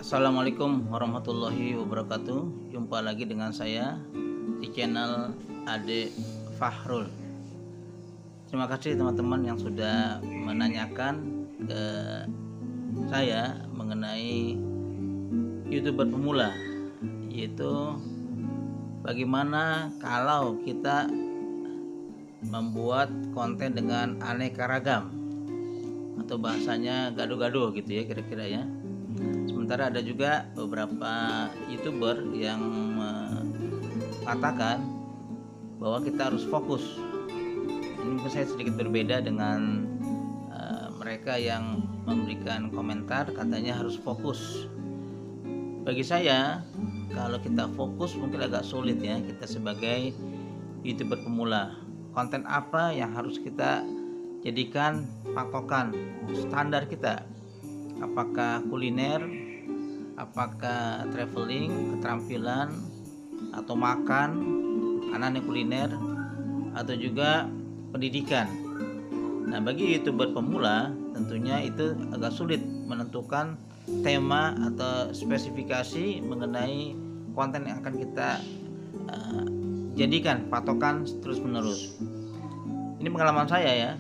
Assalamualaikum warahmatullahi wabarakatuh. Jumpa lagi dengan saya di channel Ade Fahrul. Terima kasih teman-teman yang sudah menanyakan ke saya mengenai YouTuber pemula, yaitu bagaimana kalau kita membuat konten dengan aneka ragam, atau bahasanya gado-gado gitu ya kira-kira ya. Sementara ada juga beberapa YouTuber yang mengatakan bahwa kita harus fokus. Ini mungkin saya sedikit berbeda dengan mereka yang memberikan komentar katanya harus fokus. Bagi saya, kalau kita fokus mungkin agak sulit ya, kita sebagai YouTuber pemula. Konten apa yang harus kita jadikan patokan standar kita? Apakah kuliner, apakah traveling, keterampilan, atau makan, makanan yang kuliner, atau juga pendidikan. Nah, bagi YouTuber pemula tentunya itu agak sulit menentukan tema atau spesifikasi mengenai konten yang akan kita jadikan patokan terus-menerus. Ini pengalaman saya ya,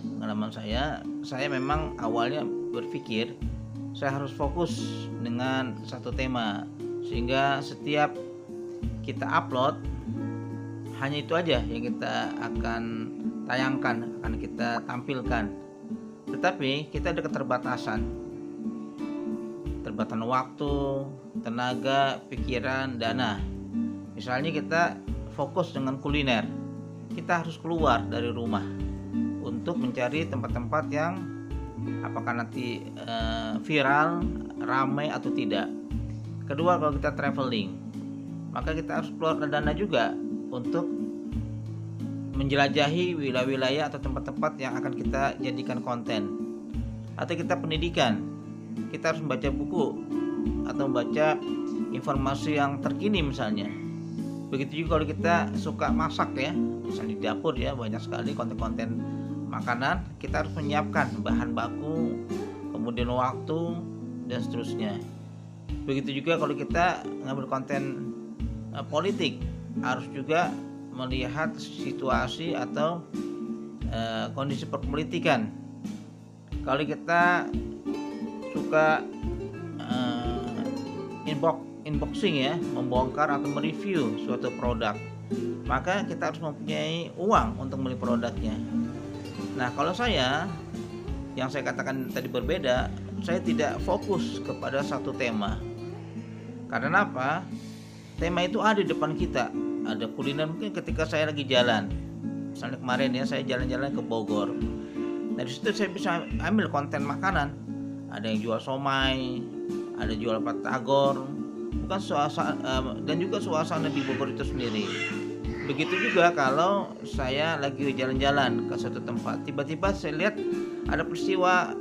saya memang awalnya berpikir saya harus fokus dengan satu tema, sehingga setiap kita upload hanya itu aja yang kita akan tayangkan, akan kita tampilkan. Tetapi kita ada keterbatasan waktu, tenaga, pikiran, dana. Misalnya kita fokus dengan kuliner, kita harus keluar dari rumah untuk mencari tempat-tempat yang apakah nanti viral, ramai atau tidak. Kedua, kalau kita traveling, maka kita harus keluar dana juga untuk menjelajahi wilayah-wilayah atau tempat-tempat yang akan kita jadikan konten. Atau kita pendidikan, kita harus membaca buku atau membaca informasi yang terkini misalnya. Begitu juga kalau kita suka masak ya, misalnya di dapur ya, banyak sekali konten-konten makanan, kita harus menyiapkan bahan baku, kemudian waktu, dan seterusnya. Begitu juga kalau kita ngambil konten politik, harus juga melihat situasi atau kondisi perpolitikan. Kalau kita suka unboxing ya, membongkar atau mereview suatu produk, maka kita harus mempunyai uang untuk membeli produknya. Nah, kalau saya, yang saya katakan tadi berbeda, saya tidak fokus kepada satu tema. Karena apa? Tema itu ada di depan kita. Ada kuliner, mungkin ketika saya lagi jalan. Misalnya kemarin ya, saya jalan-jalan ke Bogor. Nah, di situ saya bisa ambil konten makanan. Ada yang jual somai, ada jual batagor, bukan suasana, dan juga suasana di Bogor itu sendiri. Begitu juga kalau saya lagi jalan-jalan ke suatu tempat, tiba-tiba saya lihat ada peristiwa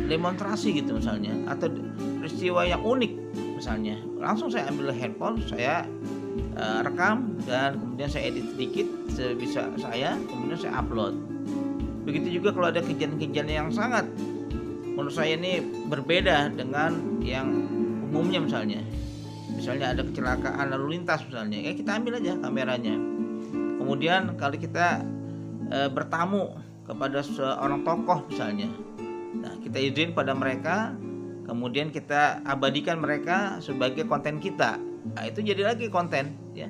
demonstrasi gitu misalnya, atau peristiwa yang unik misalnya, langsung saya ambil handphone, saya rekam, dan kemudian saya edit sedikit sebisa saya, kemudian saya upload. Begitu juga kalau ada kejadian-kejadian yang sangat menurut saya ini berbeda dengan yang umumnya, misalnya ada kecelakaan lalu lintas misalnya, ya kita ambil aja kameranya. Kemudian kalau kita bertamu kepada seorang tokoh misalnya, nah kita izin pada mereka, kemudian kita abadikan mereka sebagai konten kita. Nah, itu jadi lagi konten ya.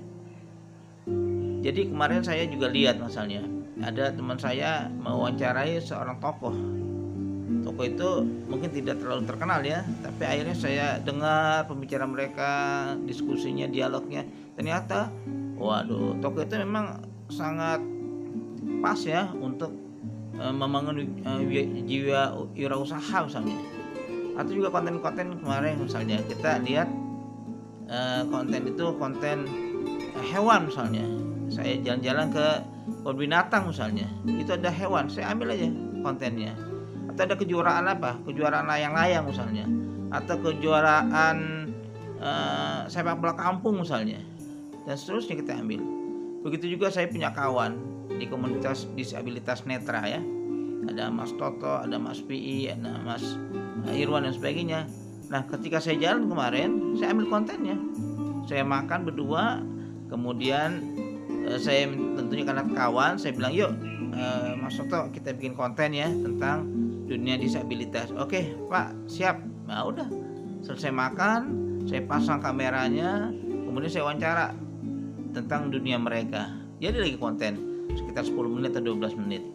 Jadi kemarin saya juga lihat misalnya ada teman saya mewawancarai seorang tokoh itu mungkin tidak terlalu terkenal ya, tapi akhirnya saya dengar pembicaraan mereka, diskusinya, dialognya, ternyata waduh, tokoh itu memang sangat pas ya untuk membangun jiwa wirausaha misalnya. Atau juga konten-konten kemarin misalnya kita lihat konten itu konten hewan misalnya, saya jalan-jalan ke kebun binatang misalnya, itu ada hewan, saya ambil aja kontennya. Atau ada kejuaraan layang-layang misalnya, atau kejuaraan sepak bola kampung misalnya. dan seterusnya kita ambil. Begitu juga saya punya kawan di komunitas disabilitas netra ya. Ada Mas Toto, ada Mas PI, ada Mas Irwan dan sebagainya. Nah, ketika saya jalan kemarin, saya ambil kontennya. Saya makan berdua, kemudian saya tentunya karena kawan, saya bilang yuk Mas Toto kita bikin konten ya tentang dunia disabilitas. Oke Pak, siap. Nah udah, selesai makan, saya pasang kameranya, kemudian saya wawancara tentang dunia mereka. Jadi lagi konten sekitar 10 menit atau 12 menit.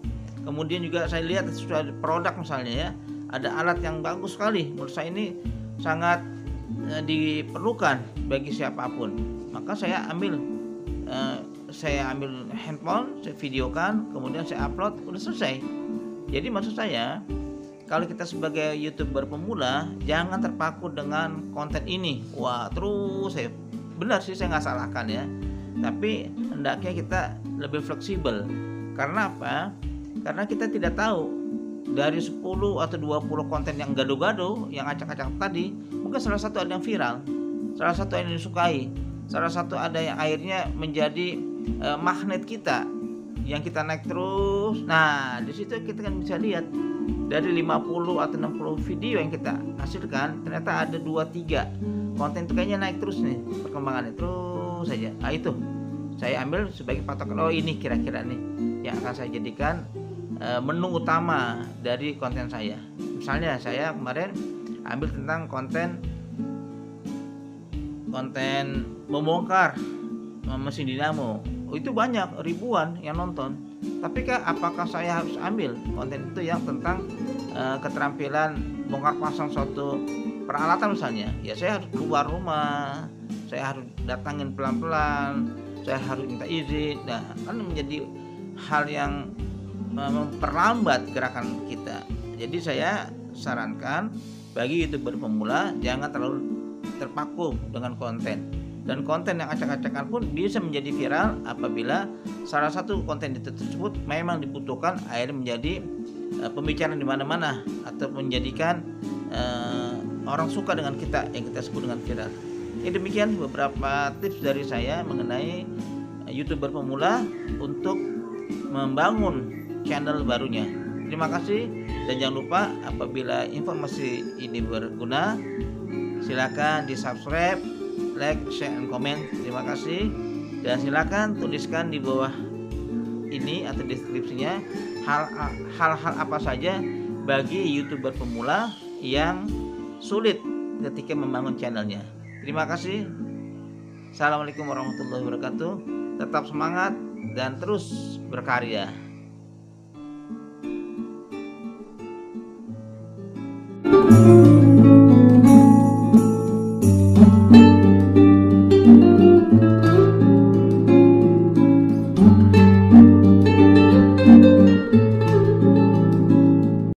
Kemudian juga saya lihat sudah ada produk misalnya ya, ada alat yang bagus sekali, menurut saya ini sangat diperlukan bagi siapapun. Maka saya ambil handphone, saya videokan, kemudian saya upload, udah selesai. Jadi maksud saya, kalau kita sebagai YouTuber pemula, jangan terpaku dengan konten ini. Wah terus benar sih, saya nggak salahkan ya, tapi hendaknya kita lebih fleksibel. Karena apa? Karena kita tidak tahu dari 10 atau 20 konten yang gado-gado, yang acak-acak tadi, mungkin salah satu ada yang viral, salah satu ada yang disukai, salah satu ada yang akhirnya menjadi magnet kita, yang kita naik terus. Nah di situ kita kan bisa lihat dari 50 atau 60 video yang kita hasilkan, ternyata ada 2-3 konten itu kayaknya naik terus nih, perkembangannya terus saja. Nah itu saya ambil sebagai patokan, oh ini kira-kira nih yang akan saya jadikan menu utama dari konten saya. Misalnya saya kemarin ambil tentang konten membongkar mesin dinamo. Itu banyak ribuan yang nonton. Tapi apakah saya harus ambil konten itu yang tentang keterampilan bongkar pasang suatu peralatan misalnya? Ya saya harus keluar rumah, saya harus datangin pelan-pelan, saya harus minta izin. Nah kan menjadi hal yang memperlambat gerakan kita. Jadi saya sarankan bagi YouTuber pemula jangan terlalu terpaku dengan konten. Dan konten yang acak-acakan pun bisa menjadi viral apabila salah satu konten itu tersebut memang dibutuhkan, akhirnya menjadi pembicaraan di mana-mana atau menjadikan orang suka dengan kita, yang kita sebut dengan viral. Ya demikian beberapa tips dari saya mengenai YouTuber pemula untuk membangun channel barunya. Terima kasih, dan jangan lupa apabila informasi ini berguna, silakan di subscribe, like, share, dan komen. Terima kasih, dan silakan tuliskan di bawah ini atau deskripsinya hal-hal apa saja bagi YouTuber pemula yang sulit ketika membangun channelnya. Terima kasih. Assalamualaikum warahmatullahi wabarakatuh. Tetap semangat dan terus berkarya. Thank you.